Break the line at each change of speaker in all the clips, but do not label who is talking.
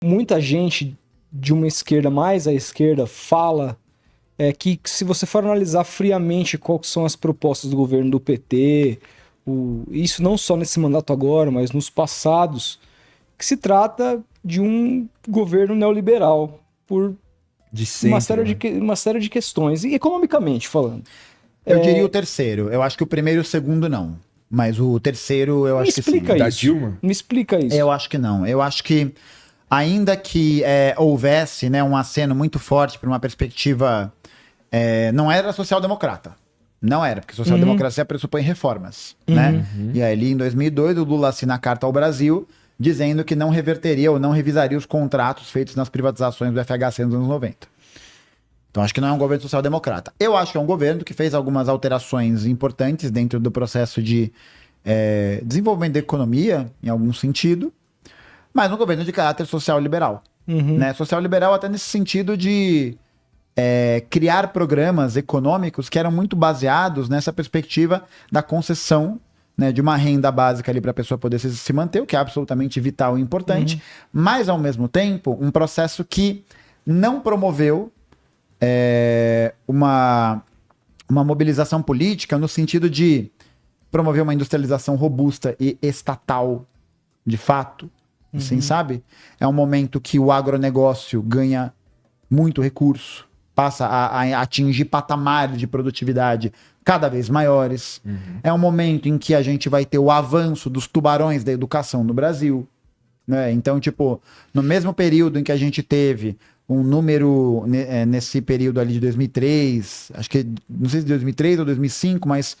muita gente de uma esquerda mais à esquerda fala que se você for analisar friamente quais são as propostas do governo do PT, isso não só nesse mandato agora, mas nos passados, que se trata de um governo neoliberal por
De sempre,
uma série de questões, e economicamente falando.
Eu diria o terceiro. Eu acho que o primeiro e o segundo não. Mas o terceiro eu
Me
acho que sim.
explica
Da
isso.
Dilma?
Me explica isso.
Eu acho que não. Eu acho que, ainda que houvesse, né, um aceno muito forte para uma perspectiva. Não era social-democrata. Não era, porque social-democracia pressupõe reformas. Né? E aí, ali em 2002, o Lula assina a carta ao Brasil dizendo que não reverteria ou não revisaria os contratos feitos nas privatizações do FHC nos anos 90. Então, acho que não é um governo social-democrata. Eu acho que é um governo que fez algumas alterações importantes dentro do processo de desenvolvimento da economia, em algum sentido, mas um governo de caráter social-liberal. Né? Social-liberal até nesse sentido de criar programas econômicos que eram muito baseados nessa perspectiva da concessão, né, de uma renda básica ali para a pessoa poder se manter, o que é absolutamente vital e importante, mas, ao mesmo tempo, um processo que não promoveu uma mobilização política no sentido de promover uma industrialização robusta e estatal, de fato, assim, sabe? É um momento que o agronegócio ganha muito recurso, passa a atingir patamares de produtividade cada vez maiores. É um momento em que a gente vai ter o avanço dos tubarões da educação no Brasil, né? Então, tipo, no mesmo período em que a gente teve um número, nesse período ali de 2003, acho que, não sei se 2003 ou 2005, mas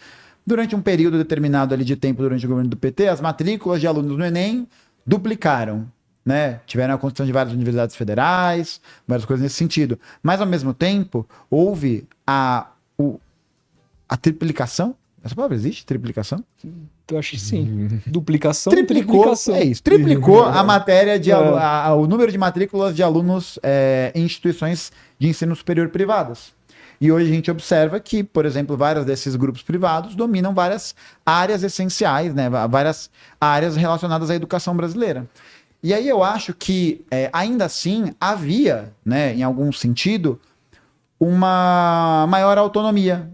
durante um período determinado ali de tempo durante o governo do PT, as matrículas de alunos no Enem duplicaram, né? Tiveram a construção de várias universidades federais, várias coisas nesse sentido. Mas, ao mesmo tempo, houve a triplicação. Essa palavra existe? Triplicação?
Eu acho que sim. Duplicação,
Triplicou,
triplicação.
é isso. Triplicou a matéria de o número de matrículas de alunos em instituições de ensino superior privadas. E hoje a gente observa que, por exemplo, vários desses grupos privados dominam várias áreas essenciais, né? Várias áreas relacionadas à educação brasileira. E aí eu acho que, ainda assim, havia, né, em algum sentido, uma maior autonomia,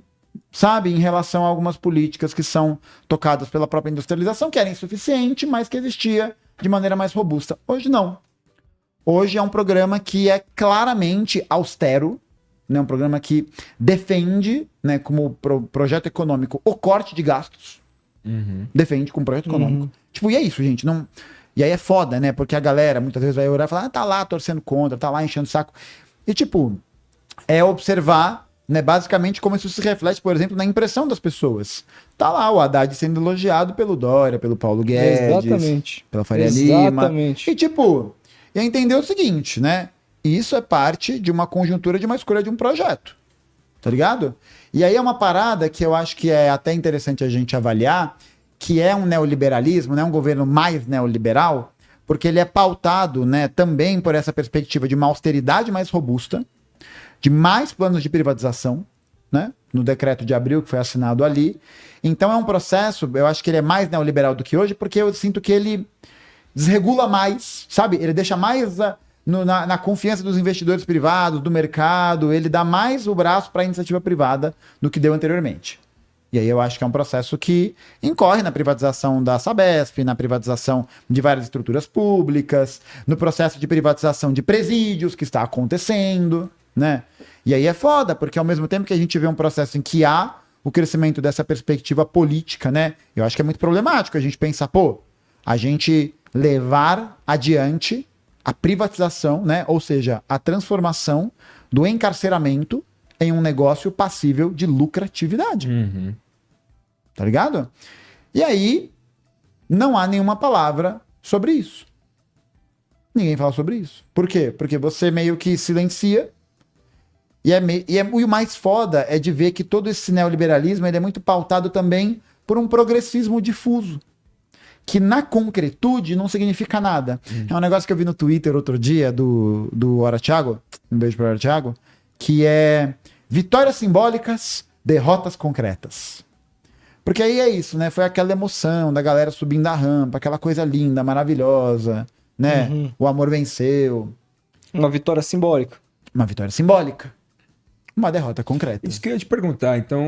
sabe, em relação a algumas políticas que são tocadas pela própria industrialização, que era insuficiente, mas que existia de maneira mais robusta. Hoje não. Hoje é um programa que é claramente austero, né, um programa que defende, né, como projeto econômico o corte de gastos. Defende como projeto econômico. Tipo, e é isso, gente. Não... E aí é foda, né? Porque a galera muitas vezes vai orar e falar, tá lá torcendo contra, tá lá enchendo o saco. E tipo, é observar, né, basicamente como isso se reflete, por exemplo, na impressão das pessoas. Tá lá o Haddad sendo elogiado pelo Dória, pelo Paulo Guedes,
Exatamente.
pela Faria Lima.
Exatamente.
E tipo, e entender o seguinte, né? Isso é parte de uma conjuntura de uma escolha de um projeto. Tá ligado? E aí é uma parada que eu acho que é até interessante a gente avaliar, que é um neoliberalismo, né, um governo mais neoliberal, porque ele é pautado, né, também por essa perspectiva de uma austeridade mais robusta, de mais planos de privatização, né, no decreto de abril que foi assinado ali. Então é um processo, eu acho que ele é mais neoliberal do que hoje, porque eu sinto que ele desregula mais, sabe? Ele deixa mais na confiança dos investidores privados, do mercado, ele dá mais o braço para a iniciativa privada do que deu anteriormente. E aí eu acho que é um processo que incorre na privatização da Sabesp, na privatização de várias estruturas públicas, no processo de privatização de presídios que está acontecendo, né? E aí é foda, porque ao mesmo tempo que a gente vê um processo em que há o crescimento dessa perspectiva política, né? Eu acho que é muito problemático a gente pensar, pô, a gente levar adiante a privatização, né? Ou seja, a transformação do encarceramento em um negócio passível de lucratividade. Tá ligado? E aí, não há nenhuma palavra sobre isso. Ninguém fala sobre isso. Por quê? Porque você meio que silencia. E o mais foda é de ver que todo esse neoliberalismo ele é muito pautado também por um progressismo difuso. Que na concretude não significa nada. É um negócio que eu vi no Twitter outro dia, do Hora Thiago, um beijo pro Hora Thiago, que é vitórias simbólicas, derrotas concretas. Porque aí é isso, né? Foi aquela emoção da galera subindo a rampa, aquela coisa linda, maravilhosa, né? O amor venceu.
Uma vitória simbólica.
Uma vitória simbólica. Uma derrota concreta.
Isso que eu ia te perguntar. Então,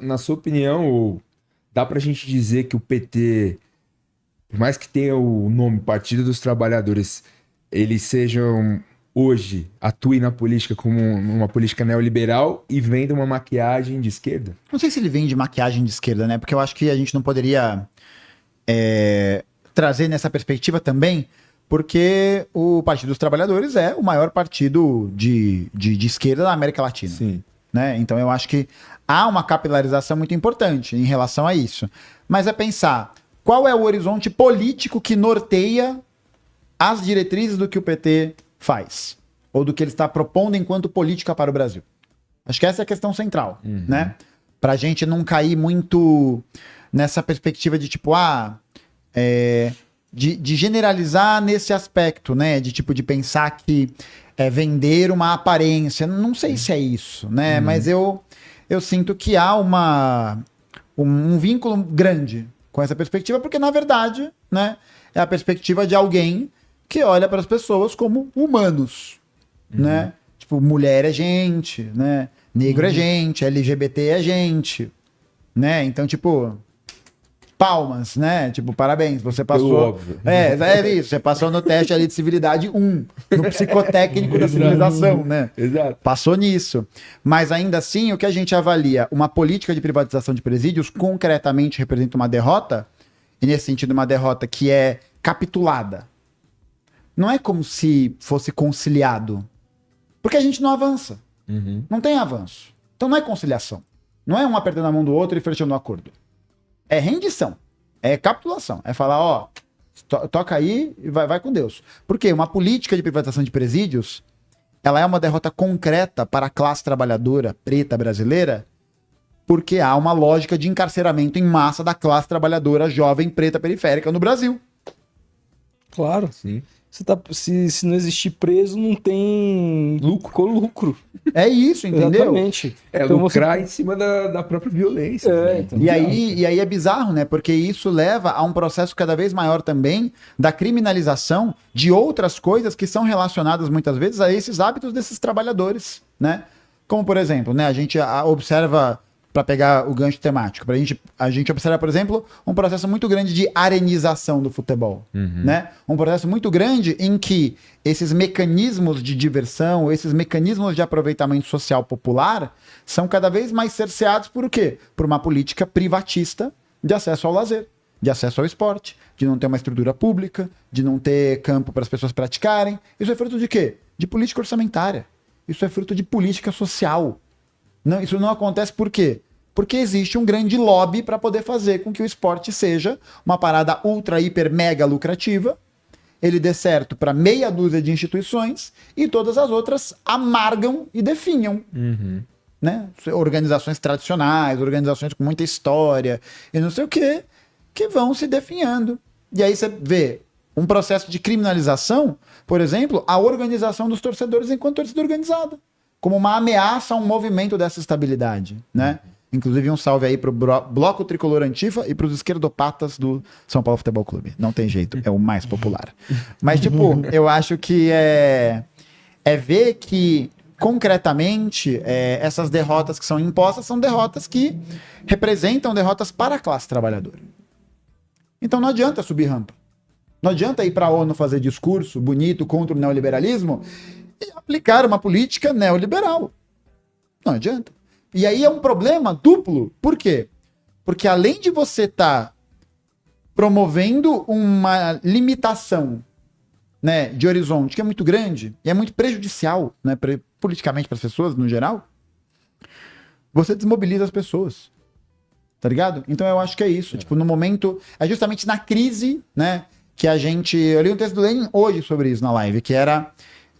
na sua opinião, dá pra gente dizer que o PT, por mais que tenha o nome Partido dos Trabalhadores, eles sejam, hoje, atuem na política como uma política neoliberal e vendam uma maquiagem de esquerda?
Não sei se ele vem de maquiagem de esquerda, né? Porque eu acho que a gente não poderia trazer nessa perspectiva também, porque o Partido dos Trabalhadores é o maior partido de esquerda da América Latina.
Sim.
Né? Então eu acho que há uma capilarização muito importante em relação a isso. Mas é pensar qual é o horizonte político que norteia as diretrizes do que o PT faz, ou do que ele está propondo enquanto política para o Brasil. Acho que essa é a questão central, né? Pra gente não cair muito nessa perspectiva de tipo, de generalizar nesse aspecto, né? De tipo, de pensar que é vender uma aparência. Não sei se é isso, né? Mas eu sinto que há um vínculo grande com essa perspectiva, porque na verdade, né? É a perspectiva de alguém que olha para as pessoas como humanos, né? Tipo, mulher é gente, né? Negro é gente, LGBT é gente, né? Então, tipo, palmas, né? Tipo, parabéns, você passou...
Pelo óbvio.
É isso, você passou no teste ali de civilidade 1, no psicotécnico da civilização, né?
Exato.
Passou nisso. Mas ainda assim, o que a gente avalia, uma política de privatização de presídios concretamente representa uma derrota, e nesse sentido uma derrota que é capitulada. Não é como se fosse conciliado, porque a gente não avança. Não tem avanço. Então não é conciliação. Não é um apertando a mão do outro e fechando o acordo. É rendição. É capitulação. É falar, toca aí e vai com Deus. Por quê? Uma política de privatização de presídios, ela é uma derrota concreta para a classe trabalhadora preta brasileira, porque há uma lógica de encarceramento em massa da classe trabalhadora jovem preta periférica no Brasil.
Claro.
Sim.
Se não existir preso, não tem lucro.
É isso, entendeu?
Exatamente.
Então lucrar em cima da própria violência. Né?
E aí é bizarro, né? Porque isso leva a um processo cada vez maior também da criminalização de outras coisas que são relacionadas muitas vezes a esses hábitos desses trabalhadores, né? Como, por exemplo, né, a gente observa, para pegar o gancho temático, a gente observa, por exemplo, um processo muito grande de arenização do futebol, né? Um processo muito grande em que esses mecanismos de diversão, esses mecanismos de aproveitamento social popular são cada vez mais cerceados por o quê? Por uma política privatista de acesso ao lazer, de acesso ao esporte, de não ter uma estrutura pública, de não ter campo para as pessoas praticarem. Isso é fruto de quê? De política orçamentária. Isso é fruto de política social. Não, isso não acontece por quê? Porque existe um grande lobby para poder fazer com que o esporte seja uma parada ultra, hiper, mega lucrativa. Ele dê certo para meia dúzia de instituições e todas as outras amargam e definham. Né? Organizações tradicionais, organizações com muita história e não sei o quê, que vão se definhando. E aí você vê um processo de criminalização, por exemplo, a organização dos torcedores enquanto torcida organizada, como uma ameaça a um movimento dessa estabilidade, né? Inclusive um salve aí pro Bloco Tricolor Antifa e pros esquerdopatas do São Paulo Futebol Clube. Não tem jeito, é o mais popular. Mas, tipo, eu acho que é ver que, concretamente, essas derrotas que são impostas são derrotas que representam derrotas para a classe trabalhadora. Então não adianta subir rampa. Não adianta ir para a ONU fazer discurso bonito contra o neoliberalismo e aplicar uma política neoliberal. Não adianta. E aí é um problema duplo. Por quê? Porque além de você estar promovendo uma limitação, né, de horizonte que é muito grande e é muito prejudicial, né, politicamente para as pessoas no geral, você desmobiliza as pessoas. Tá ligado? Então eu acho que é isso. Tipo, no momento... É justamente na crise, né, que a gente... Eu li um texto do Lenin hoje sobre isso na live, que era...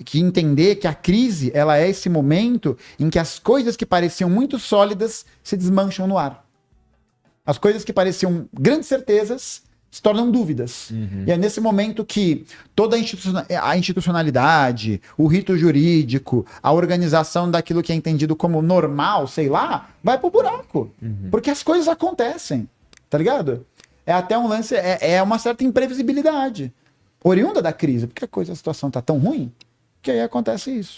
que entender que a crise, ela é esse momento em que as coisas que pareciam muito sólidas se desmancham no ar. As coisas que pareciam grandes certezas se tornam dúvidas. E é nesse momento que toda a institucionalidade, o rito jurídico, a organização daquilo que é entendido como normal, sei lá, vai pro buraco. Porque as coisas acontecem, tá ligado? É até um lance, é uma certa imprevisibilidade. oriunda da crise, porque a situação está tão ruim que aí acontece isso.